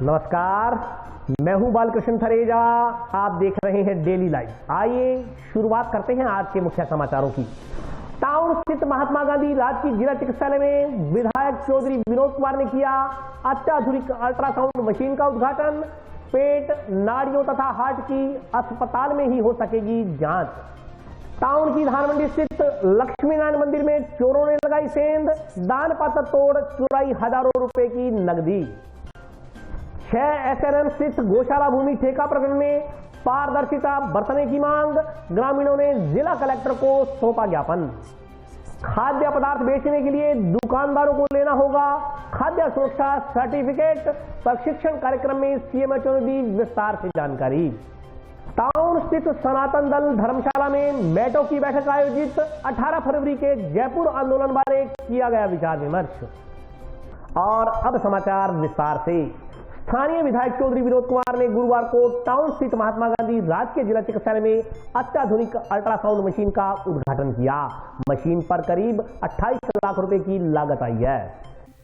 नमस्कार, मैं हूं बालकृष्ण थरेजा। आप देख रहे हैं डेली लाइव। आइए शुरुआत करते हैं आज के मुख्य समाचारों की। टाउन स्थित महात्मा गांधी राजकीय जिला चिकित्सालय में विधायक चौधरी विनोद कुमार ने किया अत्याधुनिक अल्ट्रासाउंड मशीन का उद्घाटन। पेट, नाड़ियों तथा हार्ट की अस्पताल में ही हो सकेगी जांच। टाउन की धानमंडी स्थित लक्ष्मी नारायण मंदिर में चोरों ने लगाई सेंध। दान पात्र तोड़ चुराई हजारों रुपए की नकदी। 6 SRM स्थित गौशाला भूमि ठेका प्रकरण में पारदर्शिता बरतने की मांग। ग्रामीणों ने जिला कलेक्टर को सौंपा ज्ञापन। खाद्य पदार्थ बेचने के लिए दुकानदारों को लेना होगा खाद्य सुरक्षा सर्टिफिकेट। प्रशिक्षण कार्यक्रम में CMHO ने दी विस्तार से जानकारी। टाउन स्थित सनातन दल धर्मशाला में मेटो की बैठक आयोजित। 18 फरवरी के जयपुर आंदोलन बारे किया गया विचार विमर्श। और अब समाचार विस्तार से। स्थानीय विधायक चौधरी विनोद कुमार ने गुरुवार को टाउन स्थित महात्मा गांधी राजकीय जिला चिकित्सालय में अत्याधुनिक अल्ट्रासाउंड मशीन का उद्घाटन किया। मशीन पर करीब 28 लाख रुपए की लागत आई है।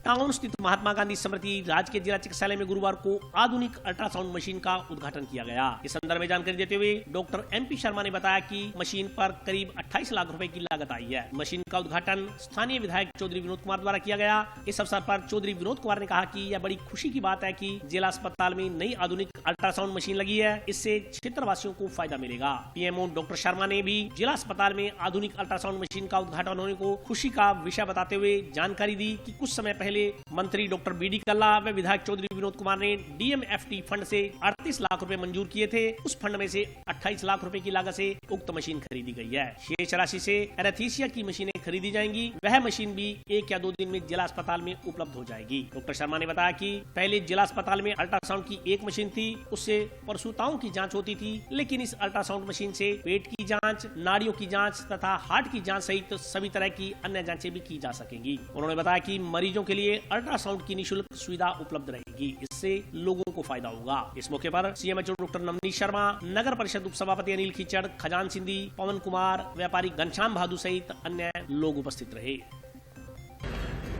टाउन स्थित महात्मा गांधी स्मृति राजकीय जिला चिकित्सालय में गुरुवार को आधुनिक अल्ट्रासाउंड मशीन का उद्घाटन किया गया। इस संदर्भ में जानकारी देते हुए डॉक्टर MP शर्मा ने बताया कि मशीन पर करीब 28 लाख रुपए की लागत आई है। मशीन का उद्घाटन स्थानीय विधायक चौधरी विनोद कुमार द्वारा किया गया। इस अवसर पर चौधरी विनोद कुमार ने कहा कि यह बड़ी खुशी की बात है कि जिला अस्पताल में नई आधुनिक अल्ट्रासाउंड मशीन लगी है। इससे क्षेत्रवासियों को फायदा मिलेगा। PMO डॉक्टर शर्मा ने भी जिला अस्पताल में आधुनिक अल्ट्रासाउंड मशीन का उद्घाटन होने को खुशी का विषय बताते हुए जानकारी दी कि कुछ समय पहले मंत्री डॉक्टर BD कल्ला व विधायक चौधरी विनोद कुमार ने DMFT फंड से 38 लाख रुपए मंजूर किए थे। उस फंड में से 28 लाख रुपए की लागत से उक्त मशीन खरीदी गई है। शेष राशि से एनेस्थीसिया की मशीनें खरीदी जाएंगी। वह मशीन भी 1 या 2 दिन में जिला अस्पताल में उपलब्ध हो जाएगी। डॉक्टर शर्मा ने बताया कि पहले जिला अस्पताल में अल्ट्रासाउंड की एक मशीन थी, उससे प्रसूताओं की जाँच होती थी, लेकिन इस अल्ट्रासाउंड मशीन से पेट की जाँच, नाड़ियों की जाँच तथा हार्ट की जाँच सहित सभी तरह की अन्य जाँचें भी की जा सकेंगी। उन्होंने बताया कि मरीजों के लिए अल्ट्रासाउंड की निःशुल्क सुविधा उपलब्ध रहेगी। इससे लोगों को फायदा होगा। इस मौके पर CMHO डॉक्टर नवनीत शर्मा, नगर परिषद उप सभापति अनिल खिचड़, खजान सिंधी, पवन कुमार, व्यापारी घनश्याम भादु सहित अन्य लोग उपस्थित रहे।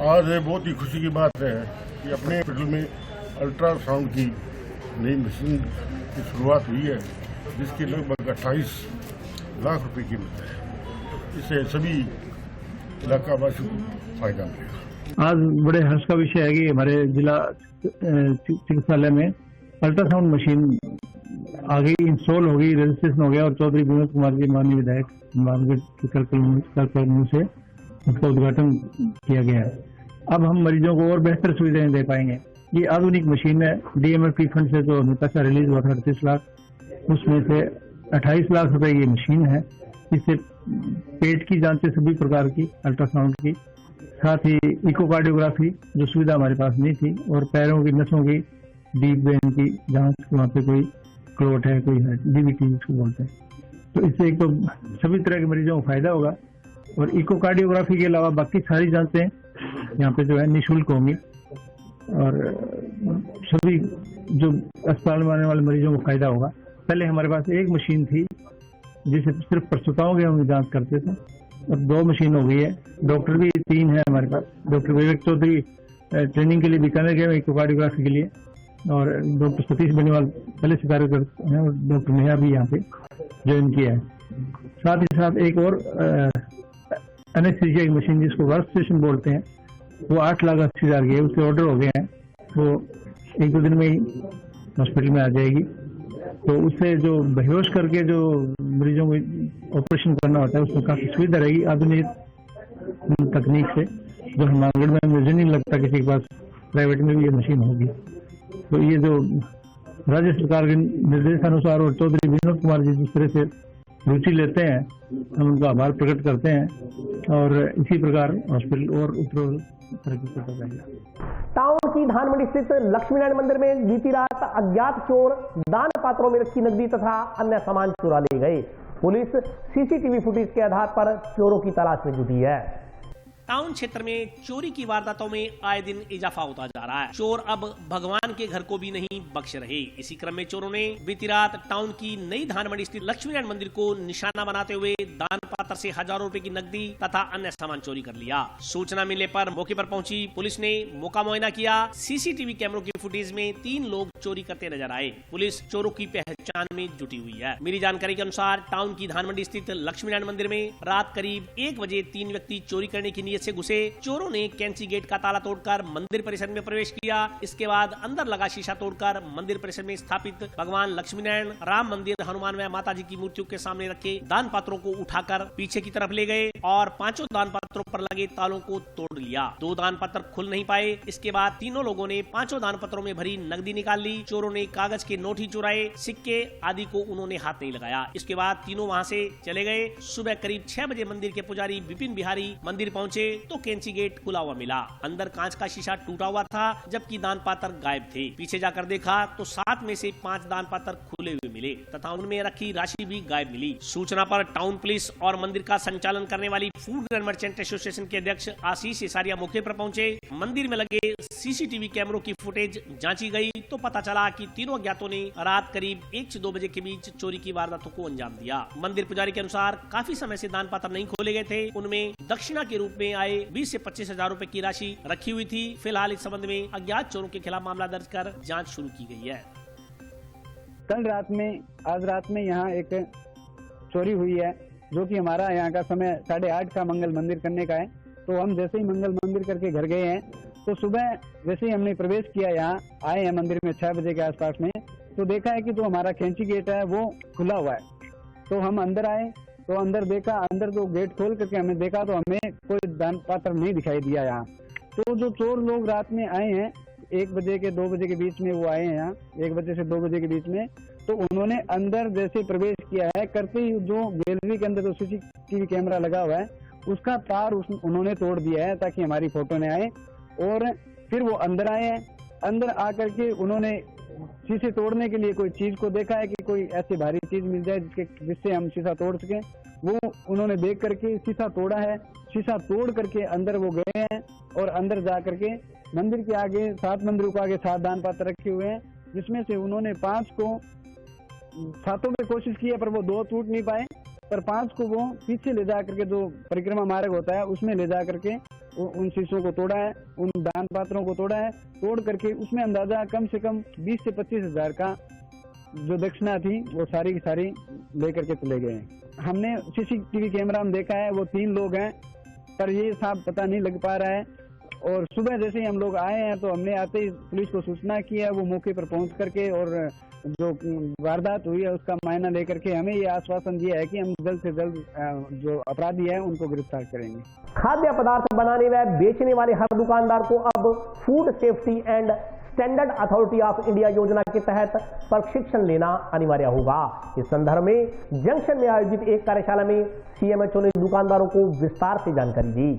आज बहुत ही खुशी की बात है कि अपने हॉस्पिटल में अल्ट्रासाउंड की नई मशीन की शुरुआत हुई है, जिसकी लगभग 28 लाख रुपए कीमत है। इससे सभी इलाका वासियों को फायदा मिलेगा। आज बड़े हर्ष का विषय है कि हमारे जिला चिकित्सालय में अल्ट्रासाउंड मशीन आ गई, इंस्टॉल हो गई, रजिस्ट्रेशन हो गया और चौधरी विनोद कुमार जी माननीय विधायक मुंह से उसका उद्घाटन किया गया है। अब हम मरीजों को और बेहतर सुविधाएं दे पाएंगे। ये आधुनिक मशीन है। DMFT फंड से जो पैसा रिलीज हुआ था 38 लाख, उसमें से 28 लाख रुपए ये मशीन है। इससे पेट की जांचें सभी प्रकार की अल्ट्रासाउंड की, साथ ही इकोकार्डियोग्राफी जो सुविधा हमारे पास नहीं थी, और पैरों की नसों की डीप वेन की जांच, वहाँ पे कोई क्लोट है, कोई है, DVT जिसको बोलते हैं। तो इससे एक तो सभी तरह के मरीजों को फायदा होगा, और इकोकार्डियोग्राफी के अलावा बाकी सारी जांचें यहाँ पे जो है निःशुल्क होंगी, और सभी जो अस्पताल में आने वाले मरीजों को फायदा होगा। पहले हमारे पास एक मशीन थी जिसे सिर्फ प्रसूताओं के हम जांच करते थे, अब 2 मशीन हो गई है। डॉक्टर भी 3 है हमारे पास। डॉक्टर विवेक चौधरी ट्रेनिंग के लिए बीकानेर गए इकोकार्डियोग्राफी के लिए, और डॉक्टर सतीश बेनीवाल पहले से कार्य करते हैं, और डॉक्टर नेहा भी यहाँ पे ज्वाइन किया है। साथ ही साथ एक और एनेस्थीसिया की मशीन जिसको वर्क स्टेशन बोलते हैं, वो 8,80,000 की है। उसके ऑर्डर हो गए हैं, वो 1-2 दिन में ही हॉस्पिटल में आ जाएगी। तो उससे जो बेहोश करके जो मरीजों को ऑपरेशन करना होता है, उसमें काफी सुविधा रहेगी आधुनिक तकनीक से, जो हम आंगन में मुझे नहीं लगता किसी के पास प्राइवेट में भी ये मशीन होगी। तो ये जो राज्य सरकार के निर्देशानुसार और चौधरी विनोद कुमार जी जिस तरह से रुचि लेते हैं, हम उनका आभार प्रकट करते हैं, और इसी प्रकार हॉस्पिटल और उत्तर तरक्की करता रहेगा। टाउन की धानमंडी स्थित लक्ष्मी नारायण मंदिर में बीती रात अज्ञात चोर दान पात्रों में रखी नकदी तथा अन्य सामान चुरा ले गए। पुलिस CCTV फुटेज के आधार पर चोरों की तलाश में जुटी है। टाउन क्षेत्र में चोरी की वारदातों में आए दिन इजाफा होता जा रहा है। चोर अब भगवान के घर को भी नहीं बख्श रहे। इसी क्रम में चोरों ने बीती रात टाउन की नई धानमंडी स्थित लक्ष्मी नारायण मंदिर को निशाना बनाते हुए दान पात्र से हजारों रुपए की नकदी तथा अन्य सामान चोरी कर लिया। सूचना मिलने पर मौके पर पहुंची पुलिस ने मौका मुआयना किया। सीसीटीवी कैमरों की फुटेज में 3 लोग चोरी करते नजर आए। पुलिस चोरों की पहचान में जुटी हुई है। मिली जानकारी के अनुसार टाउन की धान मंडी स्थित लक्ष्मी नारायण मंदिर में रात करीब 1 बजे 3 व्यक्ति चोरी करने की नीयत से घुसे। चोरों ने कैंची गेट का ताला तोड़कर मंदिर परिसर में प्रवेश किया। इसके बाद अंदर लगा शीशा तोड़कर मंदिर परिसर में स्थापित भगवान लक्ष्मी नारायण, राम मंदिर, हनुमान व माता जी की मूर्तियों के सामने रखे दान पात्रों को उठाकर पीछे की तरफ ले गए और 5 दान पात्रों पर लगे तालों को तोड़ लिया। 2 दान पत्र खुल नहीं पाए। इसके बाद तीनों लोगों ने 5 दान पत्रों में भरी नकदी निकाल ली। चोरों ने कागज के नोट ही चुराए, सिक्के आदि को उन्होंने हाथ नहीं लगाया। इसके बाद तीनों वहां से चले गए। सुबह करीब 6 बजे मंदिर के पुजारी विपिन बिहारी मंदिर पहुंचे तो कैंची गेट खुला हुआ मिला। अंदर कांच का शीशा टूटा हुआ था, जबकि दान पात्र गायब थे। पीछे जाकर देखा तो 7 में से 5 दान पात्र खुले हुए मिले तथा उनमें रखी राशि भी गायब मिली। सूचना पर टाउन पुलिस और मंदिर का संचालन करने वाली फूड एंड मर्चेंट एसोसिएशन के अध्यक्ष आशीष सिसारिया मौके पर पहुंचे। मंदिर में लगे सीसीटीवी कैमरों की फुटेज जांची गई तो पता चला कि तीनों अज्ञातों ने रात करीब 1 से 2 बजे के बीच चोरी की वारदातों को अंजाम दिया। मंदिर पुजारी के अनुसार काफी समय से दान पात्र नहीं खोले गए थे। उनमें दक्षिणा के रूप में आए 20 से 25 हजार रुपए की राशि रखी हुई थी। फिलहाल इस संबंध में अज्ञात चोरों के खिलाफ मामला दर्ज कर जाँच शुरू की गई है। आज रात में यहाँ एक चोरी हुई है, जो कि हमारा यहाँ का समय 8:30 का मंगल मंदिर करने का है। तो हम जैसे ही मंगल मंदिर करके घर गए हैं तो सुबह जैसे ही हमने प्रवेश किया, यहाँ आए हैं मंदिर में 6 बजे के आसपास में, तो देखा है कि जो हमारा कैंची गेट है वो खुला हुआ है। तो हम अंदर आए तो अंदर देखा, अंदर जो गेट खोल करके हमें देखा तो हमें कोई दान पात्र नहीं दिखाई दिया यहाँ। तो जो चोर लोग रात में आए हैं 1 बजे के 2 बजे के बीच में वो आए हैं यहाँ, 1 बजे से 2 बजे के बीच में, तो उन्होंने अंदर जैसे प्रवेश किया है करते ही जो गैलरी के अंदर जो सीसीटीवी कैमरा लगा हुआ है उसका तार उन्होंने तोड़ दिया है ताकि हमारी फोटो न आए। और फिर वो अंदर आए हैं। अंदर आकर के उन्होंने शीशे तोड़ने के लिए कोई चीज को देखा है कि कोई ऐसी भारी चीज मिल जाए जिससे हम शीशा तोड़ सके। वो उन्होंने देख करके शीशा तोड़ा है। शीशा तोड़ करके अंदर वो गए हैं और अंदर जा करके मंदिर के आगे 7 मंदिरों के आगे 7 दान पात्र रखे हुए हैं, जिसमें से उन्होंने 5 को 7 में कोशिश की है पर वो 2 टूट नहीं पाए, पर 5 को वो पीछे ले जा करके जो परिक्रमा मार्ग होता है उसमें ले जा करके उन शीशों को तोड़ा है, उन दान पात्रों को तोड़ा है। तोड़ करके उसमें अंदाजा कम से कम 20 से 25 हजार का जो दक्षिणा थी वो सारी की सारी लेकर के चले गए हैं। हमने सीसीटीवी कैमरा में देखा है वो 3 लोग हैं, पर ये साफ पता नहीं लग पा रहा है। और सुबह जैसे ही हम लोग आए हैं तो हमने आते ही पुलिस को सूचना की है। वो मौके पर पहुंच करके और जो वारदात हुई है उसका मायना लेकर के हमें ये आश्वासन दिया है कि हम जल्द से जल्द जो अपराधी है उनको गिरफ्तार करेंगे। खाद्य पदार्थ बनाने व बेचने वाले हर दुकानदार को अब food safety and standard authority of India योजना के तहत प्रशिक्षण लेना अनिवार्य होगा। इस संदर्भ में जंक्शन में आयोजित एक कार्यशाला में सीएमएचओ ने दुकानदारों को विस्तार से जानकारी दी।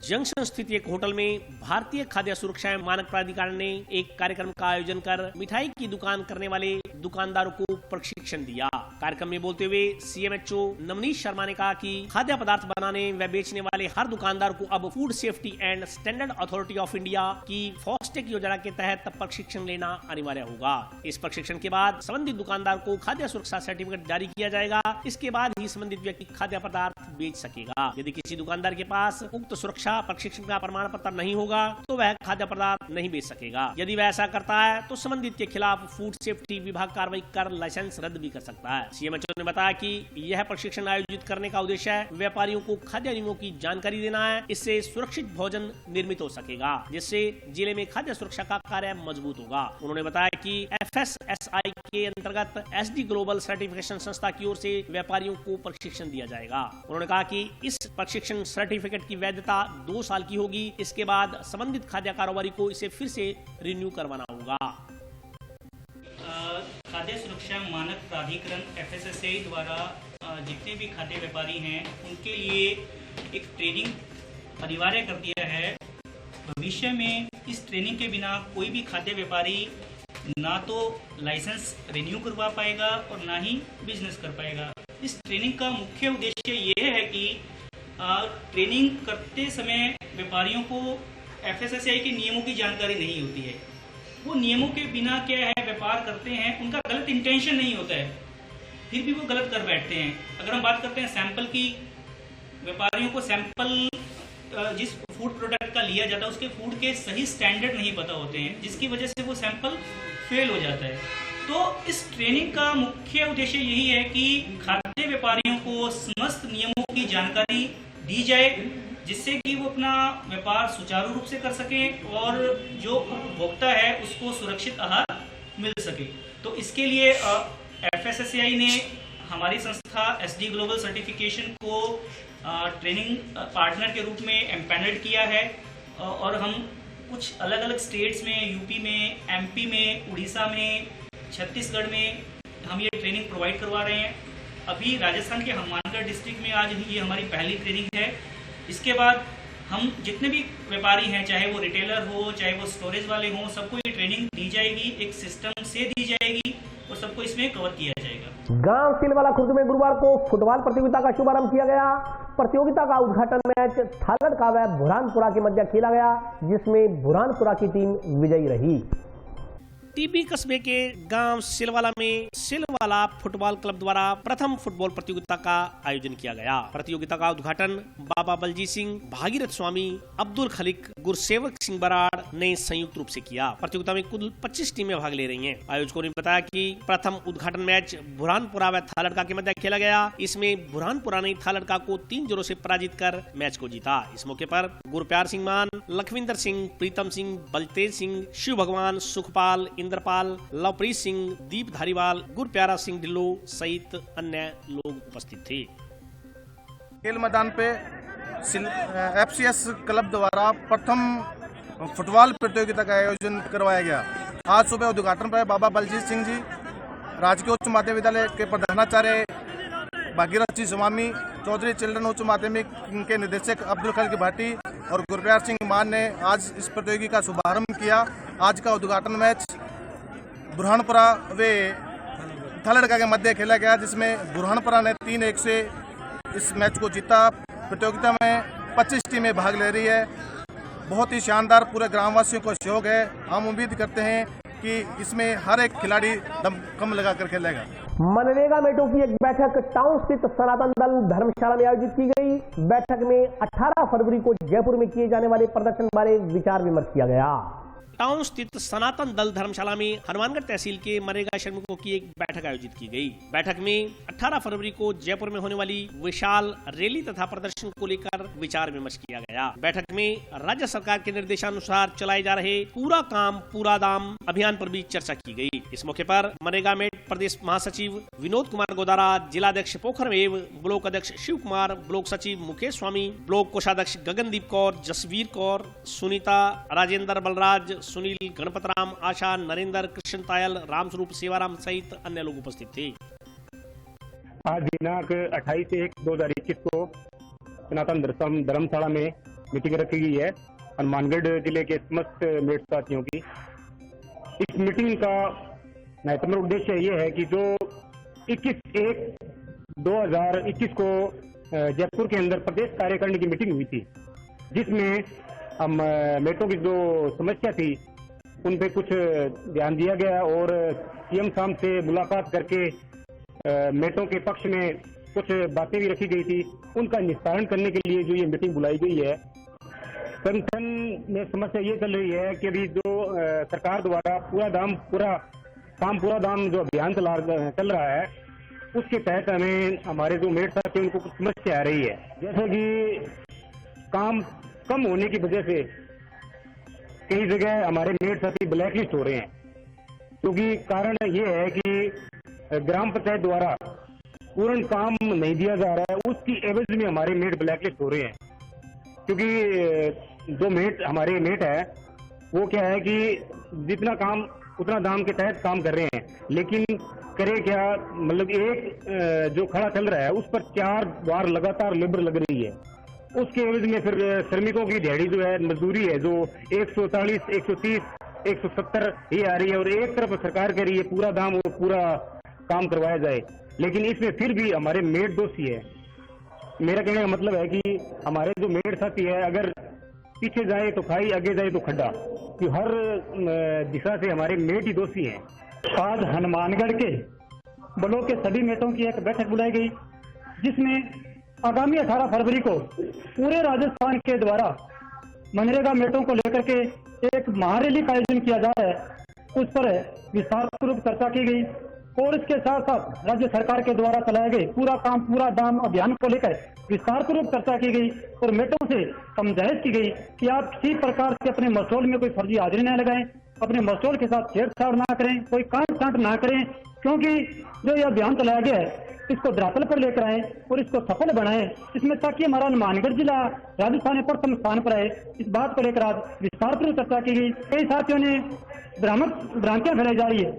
जंक्शन स्थित एक होटल में भारतीय खाद्य सुरक्षा एवं मानक प्राधिकरण ने एक कार्यक्रम का आयोजन कर मिठाई की दुकान करने वाले दुकानदारों को प्रशिक्षण दिया। कार्यक्रम में बोलते हुए सीएमएचओ नवनीत शर्मा ने कहा कि खाद्य पदार्थ बनाने व बेचने वाले हर दुकानदार को अब food safety and standard authority of India की फॉस्टेक योजना के तहत प्रशिक्षण लेना अनिवार्य होगा। इस प्रशिक्षण के बाद संबंधित दुकानदार को खाद्य सुरक्षा सर्टिफिकेट जारी किया जाएगा। इसके बाद ही संबंधित व्यक्ति खाद्य पदार्थ बेच सकेगा। यदि किसी दुकानदार के पास उक्त सुरक्षा प्रशिक्षण का प्रमाण पत्र नहीं होगा तो वह खाद्य पदार्थ नहीं बेच सकेगा। यदि वह ऐसा करता है तो संबंधित के खिलाफ फूड सेफ्टी विभाग कार्रवाई कर लाइसेंस रद्द भी कर सकता है। सीएमएचओ ने बताया कि यह प्रशिक्षण आयोजित करने का उद्देश्य है व्यापारियों को खाद्य नियमों की जानकारी देना है। इससे सुरक्षित भोजन निर्मित हो सकेगा, जिससे जिले में खाद्य सुरक्षा का कार्य मजबूत होगा। उन्होंने बताया कि FSSAI के अंतर्गत SD ग्लोबल सर्टिफिकेशन संस्था की ओर से व्यापारियों को प्रशिक्षण दिया जाएगा। उन्होंने कहा कि इस प्रशिक्षण सर्टिफिकेट की वैधता 2 साल की होगी। इसके बाद संबंधित खाद्य कारोबारी को इसे फिर से रिन्यू करवाना होगा। खाद्य सुरक्षा मानक प्राधिकरण FSSAI द्वारा जितने भी खाद्य व्यापारी हैं उनके लिए एक ट्रेनिंग अनिवार्य कर दिया है। भविष्य में इस ट्रेनिंग के बिना कोई भी खाद्य व्यापारी ना तो लाइसेंस रिन्यू करवा पाएगा और ना ही बिजनेस कर पाएगा। इस ट्रेनिंग का मुख्य उद्देश्य ये है कि ट्रेनिंग करते समय व्यापारियों को FSSAI के नियमों की जानकारी नहीं होती है। वो नियमों के बिना क्या है व्यापार करते हैं, उनका गलत इंटेंशन नहीं होता है, फिर भी वो गलत कर बैठते हैं। अगर हम बात करते हैं सैंपल की, व्यापारियों को सैंपल जिस फूड प्रोडक्ट का लिया जाता है उसके फूड के सही स्टैंडर्ड नहीं पता होते हैं, जिसकी वजह से वो सैंपल फेल हो जाता है। तो इस ट्रेनिंग का मुख्य उद्देश्य यही है कि खाद्य व्यापारियों को समस्त नियमों की जानकारी दी जाए, जिससे कि वो अपना व्यापार सुचारू रूप से कर सकें और जो उपभोक्ता है उसको सुरक्षित आहार मिल सके। तो इसके लिए FSSAI ने हमारी संस्था SD ग्लोबल सर्टिफिकेशन को ट्रेनिंग पार्टनर के रूप में एम्पैनल्ड किया है और हम कुछ अलग अलग स्टेट्स में, यूपी में, MP में, उड़ीसा में, छत्तीसगढ़ में हम ये ट्रेनिंग प्रोवाइड करवा रहे हैं। अभी राजस्थान के हनुमानगढ़ डिस्ट्रिक्ट में आज ये हमारी पहली ट्रेनिंग है। इसके बाद हम जितने भी व्यापारी हैं, चाहे वो रिटेलर हो, चाहे वो स्टोरेज वाले हों, सबको ये ट्रेनिंग दी जाएगी, एक सिस्टम से दी जाएगी और सबको इसमें कवर किया जाएगा। गांव सिलवाला खुर्द में गुरुवार को फुटबॉल प्रतियोगिता का शुभारंभ किया गया। प्रतियोगिता का उद्घाटन मैच थालड़ का व बुरहानपुरा के मध्य खेला गया, जिसमें बुरहानपुरा की टीम विजयी रही। टीबी कस्बे के गांव सिलवाला में सिलवाला फुटबॉल क्लब द्वारा प्रथम फुटबॉल प्रतियोगिता का आयोजन किया गया। प्रतियोगिता का उद्घाटन बाबा बलजीत सिंह, भागीरथ स्वामी, अब्दुल खलीक, गुरसेवक सिंह बराड़ ने संयुक्त रूप से किया। प्रतियोगिता में कुल 25 टीमें भाग ले रही हैं। आयोजकों ने बताया कि प्रथम उद्घाटन मैच बुरहानपुरा व थालड़का के मध्य खेला गया। इसमें बुरहानपुरा ने थालड़का को 3-0 से पराजित कर मैच को जीता। इस मौके पर गुरप्यार सिंह मान, लखविंदर सिंह, प्रीतम सिंह, बलतेज सिंह, शिव भगवान, सुखपाल, इंद्रपाल, लवप्रीत सिंह, दीप धारीवाल, गुरप्यारा सिंह ढिल्लो सहित अन्य लोग उपस्थित थे। खेल मैदान पे FCS क्लब द्वारा प्रथम फुटबॉल प्रतियोगिता का आयोजन करवाया गया। आज सुबह उद्घाटन पर बाबा बलजीत सिंह जी, राजकीय उच्च माध्यमिक विद्यालय के प्रधानाचार्य भागीरथ जी स्वामी, चौधरी चिल्ड्रन उच्च माध्यमिक के निदेशक अब्दुल खलीक भाटी और गुरप्यार सिंह मान ने आज इस प्रतियोगिता का शुभारंभ किया। आज का उद्घाटन मैच बुरहानपुरा व थालड़का के मध्य खेला गया, जिसमें बुरहानपुरा ने 3-1 से इस मैच को जीता। प्रतियोगिता में 25 टीमें भाग ले रही है। बहुत ही शानदार पूरे ग्रामवासियों को सहयोग है। हम उम्मीद करते हैं कि इसमें हर एक खिलाड़ी दम कम लगाकर खेलेगा। मनरेगा मेटों की एक बैठक टाउन स्थित सनातन दल धर्मशाला में आयोजित की गई। बैठक में 18 फरवरी को जयपुर में किए जाने वाले प्रदर्शन बारे विचार विमर्श किया गया। टाउन स्थित सनातन दल धर्मशाला में हनुमानगढ़ तहसील के मनरेगा श्रमिकों की एक बैठक आयोजित की गई। बैठक में 18 फरवरी को जयपुर में होने वाली विशाल रैली तथा प्रदर्शन को लेकर विचार विमर्श किया गया। बैठक में राज्य सरकार के निर्देशानुसार चलाए जा रहे पूरा काम पूरा दाम अभियान पर भी चर्चा की गई। इस मौके पर मनरेगा में प्रदेश महासचिव विनोद कुमार गोदारा, जिलाध्यक्ष पोखरमेव, ब्लॉक अध्यक्ष शिव कुमार, ब्लॉक सचिव मुकेश स्वामी, ब्लॉक कोषाध्यक्ष गगनदीप कौर, जसवीर कौर, सुनीता, राजेंद्र बलराज, सुनील, गणपतराम, आशा, नरेंद्र, कृष्ण तायल, रामस्वरूप, सेवाराम सहित अन्य लोग उपस्थित थे। आज दिनांक 28 से 1/2021 को सनातन धर्मशाला में मीटिंग रखी गई है हनुमानगढ़ जिले के समस्त मेट साथियों की। इस मीटिंग का महत्वपूर्ण उद्देश्य ये है कि जो 21/1/2021 को जयपुर के अंदर प्रदेश कार्यकारिणी की मीटिंग हुई थी, जिसमें हम मेटों की जो समस्या थी उन पे कुछ ध्यान दिया गया और CM साहब से मुलाकात करके मेटों के पक्ष में कुछ बातें भी रखी गई थी। उनका निस्तारण करने के लिए जो ये मीटिंग बुलाई गई है। संगठन में समस्या ये चल रही है कि अभी जो सरकार द्वारा काम पूरा दाम जो अभियान चल रहा है, उसके तहत हमें हमारे जो मेट साथी उनको कुछ समस्या आ रही है। जैसे कि काम कम होने की वजह से कई जगह हमारे मेट साथी ब्लैक लिस्ट हो रहे हैं, क्योंकि कारण ये है कि ग्राम पंचायत द्वारा पूर्ण काम नहीं दिया जा रहा है। उसकी एवज में हमारे मेट ब्लैक लिस्ट हो रहे हैं, क्योंकि जो हमारे मेट है वो क्या है कि जितना काम उतना दाम के तहत काम कर रहे हैं, लेकिन करे क्या, मतलब एक जो खड़ा चल रहा है उस पर 4 बार लगातार लेबर लग रही है। उसके एवज में फिर श्रमिकों की दिहाड़ी जो है, मजदूरी है, जो 140, 130, 170 ये आ रही है और एक तरफ सरकार कह रही है पूरा दाम और पूरा काम करवाया जाए, लेकिन इसमें फिर भी हमारे मेट दोषी है। मेरा कहने का मतलब है कि हमारे जो मेट साथी है, अगर पीछे जाए तो खाई, आगे जाए तो खड्डा, कि हर दिशा से हमारे मेट ही दोषी हैं। आज हनुमानगढ़ के ब्लॉक के सभी मेटों की एक बैठक बुलाई गई, जिसमें आगामी 18 फरवरी को पूरे राजस्थान के द्वारा मनरेगा मेटों को लेकर के एक महारैली का आयोजन किया जा रहा है। उस पर विस्तार पूर्वक चर्चा की गई और इसके साथ साथ राज्य सरकार के द्वारा चलाए गए पूरा काम पूरा दाम अभियान को लेकर विस्तार पूर्वक चर्चा की गई और मेटों से समझाइश की गई कि आप किसी प्रकार से अपने मसौल में कोई फर्जी हाजिरी न लगाएं, अपने मसौल के साथ छेड़छाड़ ना करें, कोई कांट छांट ना करें, क्योंकि जो यह अभियान चलाया गया है इसको धरातल पर लेकर आए और इसको सफल बनाएं, इसमें ताकि हमारा हनुमानगढ़ जिला राजस्थान में प्रथम स्थान पर आए। इस बात को लेकर आज विस्तार पूर्वक चर्चा की गई। कई साथियों ने भ्रांतियां फैलाई जा रही है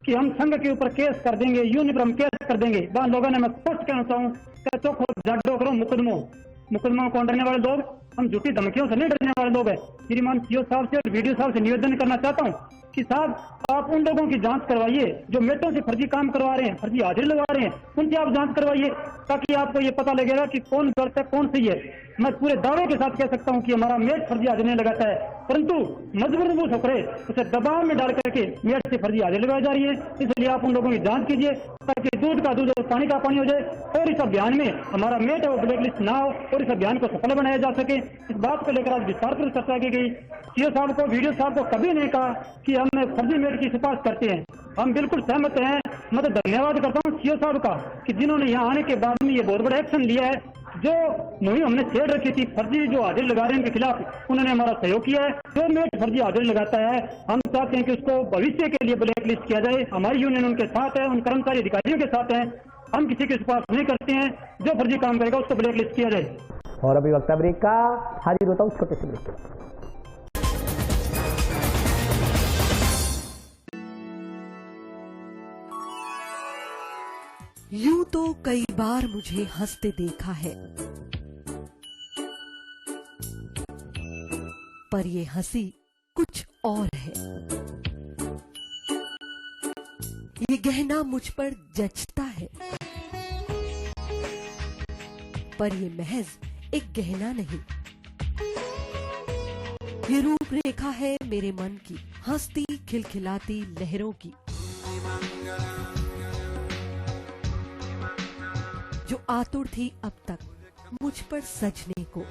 कि हम संघ के ऊपर केस कर देंगे, यूनियन पर हम केस कर देंगे। वह लोगों ने मैं स्पष्ट कहना चाहूँ कि चौखो जागो करो मुकदमों को डरने वाले लोग, हम झूठी धमकियों से नहीं डरने वाले लोग हैं। श्रीमान सीओ साहब से और वीडियो साहब से निवेदन करना चाहता हूँ कि साहब आप उन लोगों की जांच करवाइए जो मेटों से फर्जी काम करवा रहे हैं, फर्जी हाजिरी लगवा रहे हैं, उनकी आप जांच करवाइए ताकि आपको ये पता लगेगा कि कौन गलत है कौन सही है। मैं पूरे दावे के साथ कह सकता हूं कि हमारा मेट फर्जी हाजिरी नहीं लगाता है, परंतु मजबूर होकर उसे दबाव में डाल करके मेट से फर्जी हाजिरी लगाई जा रही है। इसलिए आप उन लोगों की जांच कीजिए ताकि दूध का दूध और पानी का पानी हो जाए और इस अभियान में हमारा मेट और ब्लैक लिस्ट ना हो और इस अभियान को सफल बनाया जा सके। इस बात को लेकर आज विस्तार पूर्वक चर्चा की गई। सीओ साहब को, वीडियो साहब को कभी नहीं कहा कि हम फर्जी मेट की सिफारिश करते हैं, हम बिल्कुल सहमत हैं। मैं तो धन्यवाद करता हूं सीओ साहब का कि जिन्होंने यहाँ आने के बाद में ये बहुत बड़ा एक्शन लिया है। जो मुहिम हमने छेड़ रखी थी फर्जी जो हाजिरी लगा रहे हैं उनके खिलाफ, उन्होंने हमारा सहयोग किया है। जो मेट फर्जी हाजिरी लगाता है हम चाहते हैं कि उसको भविष्य के लिए ब्लैक लिस्ट किया जाए। हमारी यूनियन उनके साथ है, उन कर्मचारी अधिकारियों के साथ है। हम किसी की सिफारिश नहीं करते हैं, जो फर्जी काम करेगा उसको ब्लैक लिस्ट किया जाए। और अभी वक्त ब्रेक का, हाजिर होता हूँ छोटे से ब्रेक। यूं तो कई बार मुझे हंसते देखा है, पर ये हंसी कुछ और है। ये गहना मुझ पर जचता है, पर ये महज एक गहना नहीं, ये रूपरेखा है मेरे मन की, हंसती खिलखिलाती लहरों की, जो आतुर थी अब तक मुझ पर सजने को।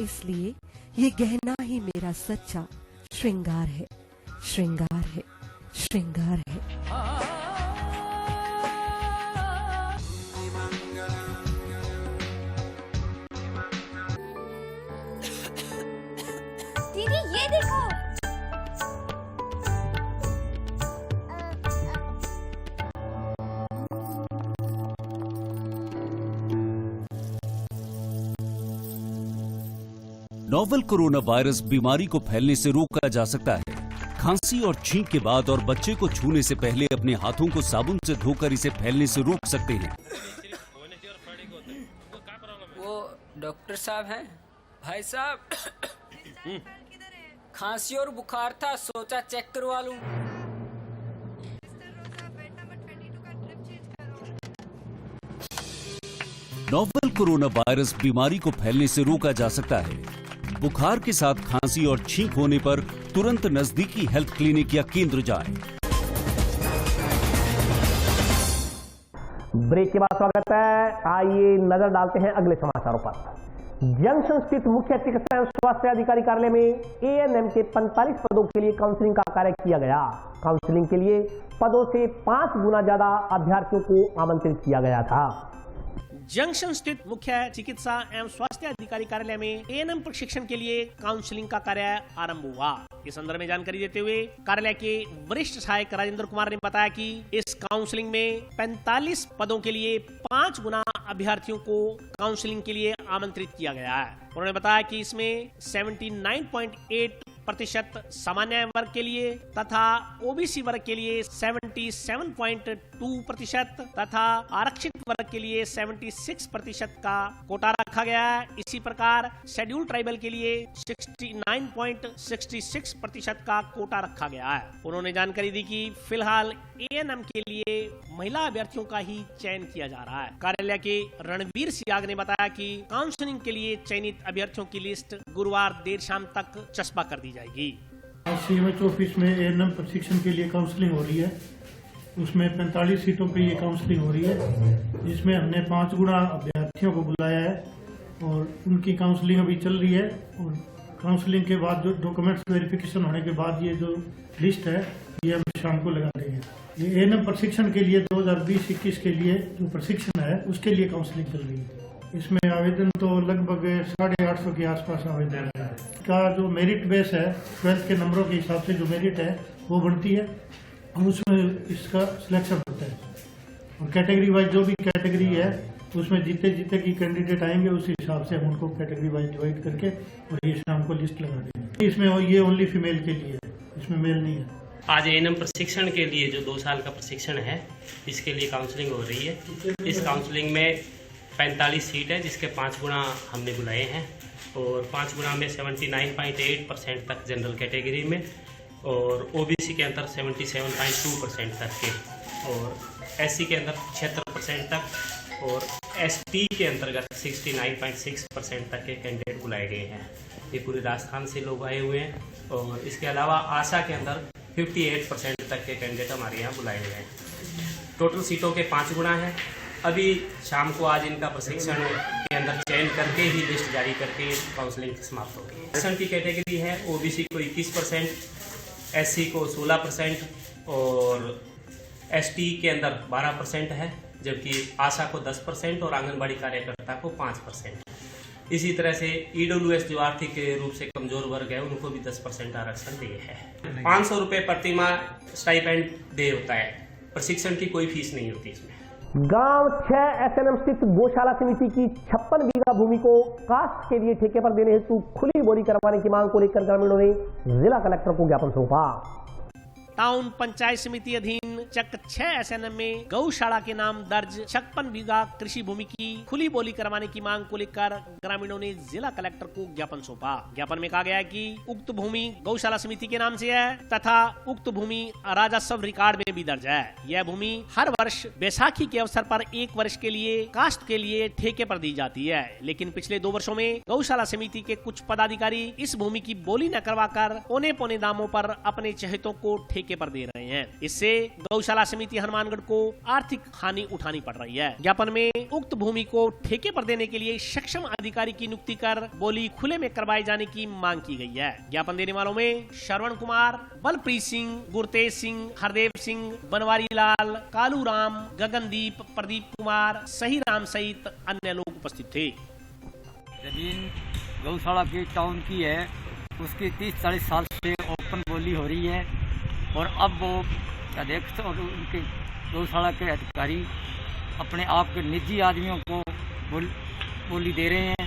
इसलिए ये गहना ही मेरा सच्चा श्रृंगार है, श्रृंगार है, श्रृंगार है। दीदी ये देखो, नोवेल कोरोना वायरस बीमारी को फैलने से रोका जा सकता है। खांसी और छींक के बाद और बच्चे को छूने से पहले अपने हाथों को साबुन से धोकर इसे फैलने से रोक सकते हैं। वो डॉक्टर साहब हैं? भाई साहब खांसी और बुखार था, सोचा चेक करवा लूं। नोवेल कोरोना वायरस बीमारी को फैलने से रोका जा सकता है। बुखार के साथ खांसी और छींक होने पर तुरंत नजदीकी हेल्थ क्लिनिक या केंद्र जाएं। ब्रेक के बाद स्वागत है। आइए नजर डालते हैं अगले समाचारों पर। जंक्शन स्थित मुख्य चिकित्सा एवं स्वास्थ्य अधिकारी कार्यालय में एएनएम के 45 पदों के लिए काउंसलिंग का कार्य किया गया। काउंसलिंग के लिए पदों से 5 गुना ज्यादा अभ्यर्थियों को आमंत्रित किया गया था। जंक्शन स्थित मुख्य चिकित्सा एवं स्वास्थ्य अधिकारी कार्यालय में एएनएम प्रशिक्षण के लिए काउंसलिंग का कार्य आरंभ हुआ। इस संदर्भ में जानकारी देते हुए कार्यालय के वरिष्ठ सहायक राजेंद्र कुमार ने बताया कि इस काउंसलिंग में 45 पदों के लिए 5 गुना अभ्यर्थियों को काउंसलिंग के लिए आमंत्रित किया गया है। उन्होंने बताया कि इसमें 79.8% सामान्य वर्ग के लिए तथा ओबीसी वर्ग के लिए 77.2% तथा आरक्षित वर्ग के लिए 76% का कोटा रखा गया है। इसी प्रकार शेड्यूल ट्राइबल के लिए 69.66% का कोटा रखा गया है। उन्होंने जानकारी दी कि फिलहाल एएनएम के लिए महिला अभ्यर्थियों का ही चयन किया जा रहा है। कार्यालय के रणवीर सियाग ने बताया कि काउंसलिंग के लिए चयनित अभ्यर्थियों की लिस्ट गुरुवार देर शाम तक चस्पा कर दी जाएगी। सीएमएच ऑफिस में एएनएम प्रशिक्षण के लिए काउंसलिंग हो रही है। उसमें 45 सीटों पे ये काउंसलिंग हो रही है, जिसमें हमने 5 गुना अभ्यर्थियों को बुलाया है और उनकी काउंसलिंग अभी चल रही है। और काउंसलिंग के बाद जो डॉक्यूमेंट्स वेरिफिकेशन होने के बाद ये जो लिस्ट है ये हम शाम को लगा देंगे। ये एएनएम प्रशिक्षण के लिए 2020-21 के लिए जो प्रशिक्षण है उसके लिए काउंसलिंग चल रही है। इसमें आवेदन तो लगभग 850 के आसपास आवेदन है। का जो मेरिट बेस है 12th के नंबरों के हिसाब से जो मेरिट है वो बढ़ती है और उसमें इसका सिलेक्शन होता है। और कैटेगरी वाइज जो भी कैटेगरी है उसमें जितने की कैंडिडेट आएंगे उस हिसाब से हम उनको कैटेगरी वाइज डिवाइड करके और ये शाम को लिस्ट लगा देंगे। इसमें ये ओनली फीमेल के लिए है, इसमें मेल नहीं है। आज एएनएम प्रशिक्षण के लिए जो 2 साल का प्रशिक्षण है इसके लिए काउंसलिंग हो रही है। इस काउंसलिंग में 45 सीट है जिसके 5 गुना हमने बुलाए हैं और 5 गुना में 79.8% तक जनरल कैटेगरी में और ओबीसी के अंदर 77.2% तक के और एससी के अंदर 76% तक और एसटी के अंतर्गत 69.6% तक के कैंडिडेट बुलाए गए हैं। ये पूरे राजस्थान से लोग आए हुए हैं और इसके अलावा आशा के अंदर 58% तक के कैंडिडेट हमारे यहाँ बुलाए गए हैं। टोटल सीटों के 5 गुना है। अभी शाम को आज इनका प्रशिक्षण के अंदर चयन करके ही लिस्ट जारी करके काउंसलिंग समाप्त होगी। एसएन की कैटेगरी है ओबीसी को 21%, एससी को 16% और एसटी के अंदर 12% है, जबकि आशा को 10% और आंगनबाड़ी कार्यकर्ता को 5%। इसी तरह से ईडब्ल्यूएस जो आर्थिक रूप से कमजोर वर्ग है उनको भी 10% आरक्षण दिए है। 500 रुपये प्रति माह स्टाइपेंड दे होता है, प्रशिक्षण की कोई फीस नहीं होती इसमें। गांव 6 एसएनएम स्थित गौशाला समिति की 56 बीघा भूमि को कास्ट के लिए ठेके पर देने हेतु खुली बोली करवाने की मांग को लेकर ग्रामीणों ने जिला कलेक्टर को ज्ञापन सौंपा। टाउन पंचायत समिति अधीन चक 6 एसएनएम में गौशाला के नाम दर्ज 56 बीघा कृषि भूमि की खुली बोली करवाने की मांग को लेकर ग्रामीणों ने जिला कलेक्टर को ज्ञापन सौंपा। ज्ञापन में कहा गया है कि उक्त भूमि गौशाला समिति के नाम से है तथा उक्त भूमि राजस्व रिकॉर्ड में भी दर्ज है। यह भूमि हर वर्ष बैसाखी के अवसर पर 1 वर्ष के लिए कास्ट के लिए ठेके पर दी जाती है, लेकिन पिछले 2 वर्षों में गौशाला समिति के कुछ पदाधिकारी इस भूमि की बोली न करवाकर औने पौने दामों पर अपने चहेतों को ठेके पर दे रहे हैं। इससे गौशाला समिति हनुमानगढ़ को आर्थिक हानि उठानी पड़ रही है। ज्ञापन में उक्त भूमि को ठेके पर देने के लिए सक्षम अधिकारी की नियुक्ति कर बोली खुले में करवाए जाने की मांग की गई है। ज्ञापन देने वालों में श्रवण कुमार, बलप्रीत सिंह, गुरतेज सिंह, हरदेव सिंह, बनवारी लाल, कालू राम, गगनदीप, प्रदीप कुमार, सही राम सहित अन्य लोग उपस्थित थे। जमीन गौशाला की टाउन की है, उसकी 30-40 साल से ओपन बोली हो रही है और अब वो अध्यक्ष और उनके गौशाला के अधिकारी अपने आप के निजी आदमियों को बोली दे रहे हैं।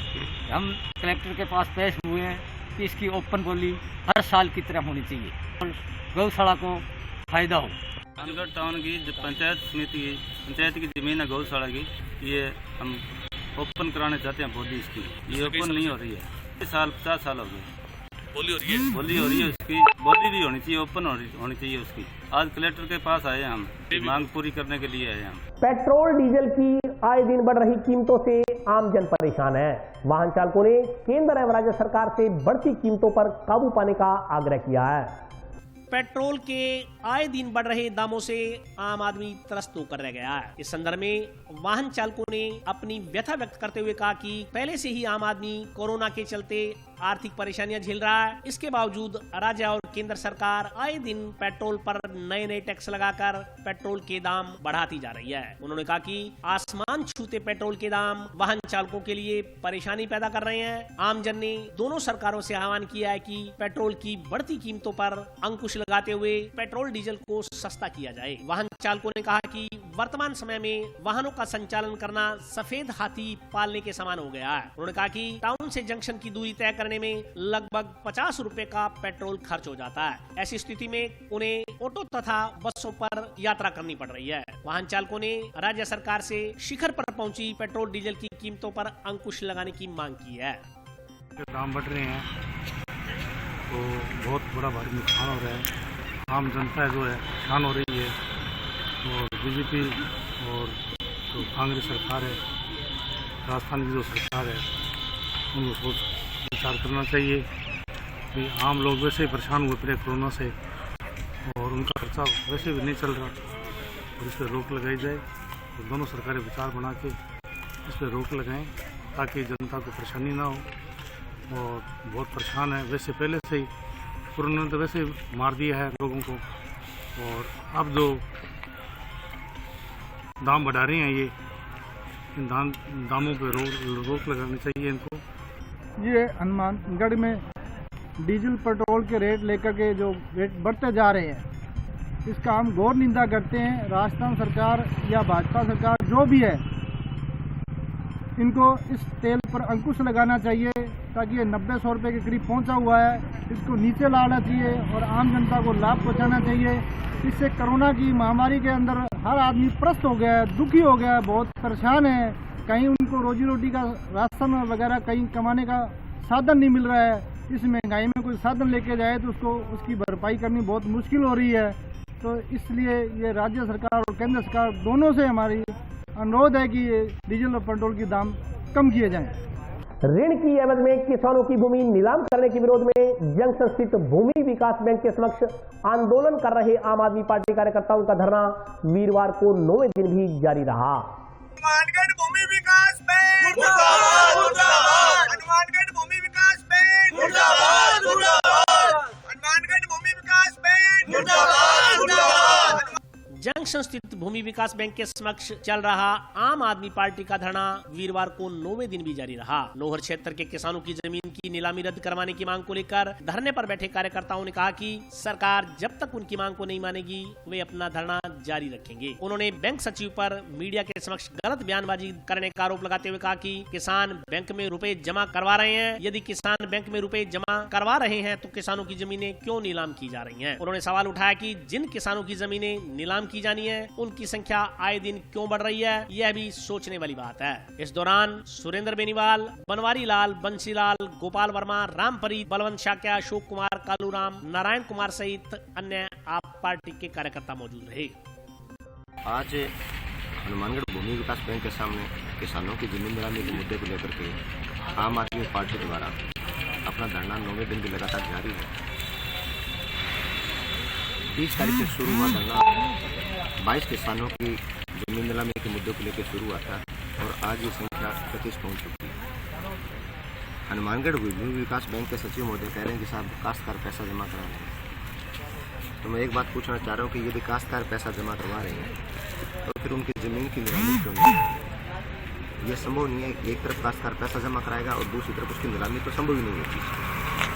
हम कलेक्टर के पास पेश हुए हैं कि इसकी ओपन बोली हर साल की तरह होनी चाहिए और गौशाला को फायदा हो। हनुमानगढ़ टाउन की जो पंचायत की जमीन है गौशाला की, ये हम ओपन कराने चाहते हैं बोली इसकी। ये ओपन नहीं हो रही है, 50 साल हो गए बोली हो रही है उसकी बोली भी होनी चाहिए, ओपन होनी चाहिए उसकी। आज कलेक्टर के पास आए हम, मांग पूरी करने के लिए आए हम। पेट्रोल डीजल की आए दिन बढ़ रही कीमतों से आम जन परेशान है। वाहन चालकों ने केंद्र एवं राज्य सरकार से बढ़ती कीमतों पर काबू पाने का आग्रह किया है। पेट्रोल के आए दिन बढ़ रहे दामों से आम आदमी त्रस्त होकर रह गया है। इस संदर्भ में वाहन चालकों ने अपनी व्यथा व्यक्त करते हुए कहा कि पहले से ही आम आदमी कोरोना के चलते आर्थिक परेशानियां झेल रहा है। इसके बावजूद राज्य और केंद्र सरकार आए दिन पेट्रोल पर नए टैक्स लगाकर पेट्रोल के दाम बढ़ाती जा रही है। उन्होंने कहा कि आसमान छूते पेट्रोल के दाम वाहन चालकों के लिए परेशानी पैदा कर रहे हैं। आमजन ने दोनों सरकारों से आह्वान किया है कि पेट्रोल की बढ़ती कीमतों पर अंकुश लगाते हुए पेट्रोल डीजल को सस्ता किया जाए। वाहन चालकों ने कहा कि वर्तमान समय में वाहनों का संचालन करना सफेद हाथी पालने के समान हो गया है। उन्होंने कहा कि टाउन से जंक्शन की दूरी तय करने में लगभग 50 रुपए का पेट्रोल खर्च हो जाता है। ऐसी स्थिति में उन्हें ऑटो तथा बसों पर यात्रा करनी पड़ रही है। वाहन चालकों ने राज्य सरकार से शिखर पर पहुंची पेट्रोल डीजल की कीमतों पर अंकुश लगाने की मांग की है। दाम बढ़ रहे हैं तो बहुत बड़ा भारी नुकसान हो रहा है। आम जनता जो है परेशान हो रही है और बीजेपी और जो कांग्रेस सरकार है, राजस्थान की जो सरकार है, उनको सोच विचार करना चाहिए कि आम लोग वैसे ही परेशान हुए पड़े कोरोना से और उनका खर्चा वैसे भी नहीं चल रहा। और इस पर रोक लगाई जाए। तो दोनों सरकारें विचार बना के इस पर रोक लगाएं ताकि जनता को परेशानी ना हो। और बहुत परेशान है, वैसे पहले से ही कोरोना ने तो वैसे मार दिया है लोगों को, और अब जो दाम बढ़ा रहे हैं ये इन दामों पे रोक लगानी चाहिए इनको। ये हनुमानगढ़ में डीजल पेट्रोल के रेट लेकर के जो रेट बढ़ते जा रहे हैं, इसका हम घोर निंदा करते हैं। राजस्थान सरकार या भाजपा सरकार जो भी है, इनको इस तेल पर अंकुश लगाना चाहिए ताकि ये 90-100 रुपये के करीब पहुंचा हुआ है, इसको नीचे लाना चाहिए और आम जनता को लाभ पहुंचाना चाहिए। इससे कोरोना की महामारी के अंदर हर आदमी त्रस्त हो गया है, दुखी हो गया है, बहुत परेशान है। कहीं उनको रोजी रोटी का राशन वगैरह कहीं कमाने का साधन नहीं मिल रहा है। इस महंगाई में कोई साधन लेके जाए तो उसकी भरपाई करनी बहुत मुश्किल हो रही है। तो इसलिए ये राज्य सरकार और केंद्र सरकार दोनों से हमारी अनुरोध है कि डीजल और पेट्रोल के दाम कम किए जाएं। ऋण की एवज में किसानों की भूमि नीलाम करने के विरोध में जंक्शन स्थित भूमि विकास बैंक के समक्ष आंदोलन कर रहे आम आदमी पार्टी कार्यकर्ताओं का धरना वीरवार को 9वें दिन भी जारी रहा। हनुमानगढ़ भूमि विकास बैंक मुर्दाबाद, मुर्दाबाद। हनुमानगढ़ भूमि विकास बैंक मुर्दाबाद, मुर्दाबाद। हनुमानगढ़ भूमि विकास बैंक मुर्दाबाद, मुर्दाबाद। जंक्शन स्थित भूमि विकास बैंक के समक्ष चल रहा आम आदमी पार्टी का धरना वीरवार को 9वें दिन भी जारी रहा। नौहर क्षेत्र के किसानों की जमीन की नीलामी रद्द करवाने की मांग को लेकर धरने पर बैठे कार्यकर्ताओं ने कहा कि सरकार जब तक उनकी मांग को नहीं मानेगी वे अपना धरना जारी रखेंगे। उन्होंने बैंक सचिव पर मीडिया के समक्ष गलत बयानबाजी करने का आरोप लगाते हुए कहा कि किसान बैंक में रुपए जमा करवा रहे हैं। यदि किसान बैंक में रुपए जमा करवा रहे हैं तो किसानों की जमीनें क्यों नीलाम की जा रही हैं? उन्होंने सवाल उठाया कि जिन किसानों की जमीनें नीलाम की जानी है उनकी संख्या आए दिन क्यों बढ़ रही है, यह भी सोचने वाली बात है। इस दौरान सुरेंद्र बेनीवाल, बनवारी लाल, बंसीलाल, गोपाल वर्मा, रामपरी, बलवंत शाक्या, अशोक कुमार, कालूराम, नारायण कुमार सहित अन्य आप पार्टी के कार्यकर्ता मौजूद रहे। आज हनुमानगढ़ भूमि विकास बैंक के सामने किसानों की जमीन नीलामी के मुद्दे को लेकर के आम आदमी पार्टी द्वारा अपना धरना 9वें दिन भी लगातार जारी है। 20 तारीख से शुरू हुआ धरना 22 किसानों की जमीन नीलामी के मुद्दे को लेकर शुरू हुआ था और आज ये संख्या 35 पहुंच चुकी है। हनुमानगढ़ भूमि विकास बैंक के सचिव महोदय कह रहे हैं कि साहब काश्तकार पैसा जमा करा रहे हैं। तो मैं एक बात पूछना चाह रहा हूँ कि यदि काश्तकार पैसा जमा करवा रहे हैं तो फिर उनकी जमीन की नीलामी क्यों नहीं? ये संभव नहीं है। एक तरफ काश्तकार पैसा जमा कराएगा और दूसरी तरफ उसकी नीलामी तो संभव ही नहीं होती।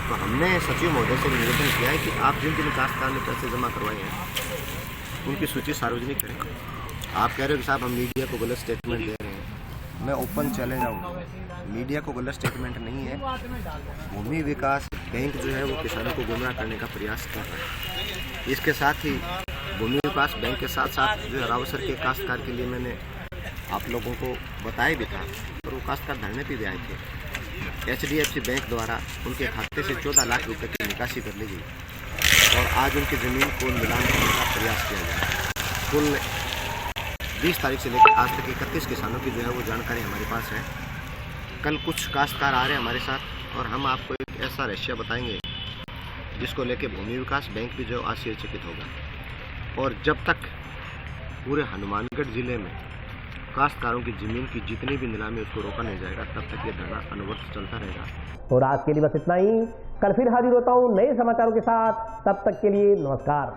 तो हमने सचिव महोदय से निवेदन किया है कि आप जिन जिन काश्तकार ने पैसे जमा करवाए हैं उनकी सूची सार्वजनिक करें। आप कह रहे हो कि साहब हम मीडिया को गलत स्टेटमेंट दे रहे हैं। मैं ओपन चैलेंज आऊँ, मीडिया को गलत स्टेटमेंट नहीं है। भूमि विकास बैंक जो है वो किसानों को गुमराह करने का प्रयास कर रहा है। इसके साथ ही भूमि विकास बैंक के साथ साथ जो रावसर के काश्तकार के लिए मैंने आप लोगों को बताया भी था और वो काश्तकार धरने पर भी आए थे। HDFC बैंक द्वारा उनके खाते से 14 लाख रुपए की निकासी कर ली गई और आज उनकी ज़मीन को नीलाम करने का प्रयास किया गया। कुल 20 तारीख से लेकर आज तक 31 किसानों की जो है वो जानकारी हमारे पास है। कल कुछ काश्तकार आ रहे हैं हमारे साथ और हम आपको एक ऐसा रहस्य बताएंगे जिसको लेकर भूमि विकास बैंक भी जो आश्चर्यचकित होगा। और जब तक पूरे हनुमानगढ़ जिले में काश्तकारों की जमीन की जितनी भी नीलामी उसको रोका नहीं जाएगा तब तक ये धरना अनवरत चलता रहेगा। और आज के लिए बस इतना ही। कल फिर हाजिर होता हूं नए समाचारों के साथ। तब तक के लिए नमस्कार।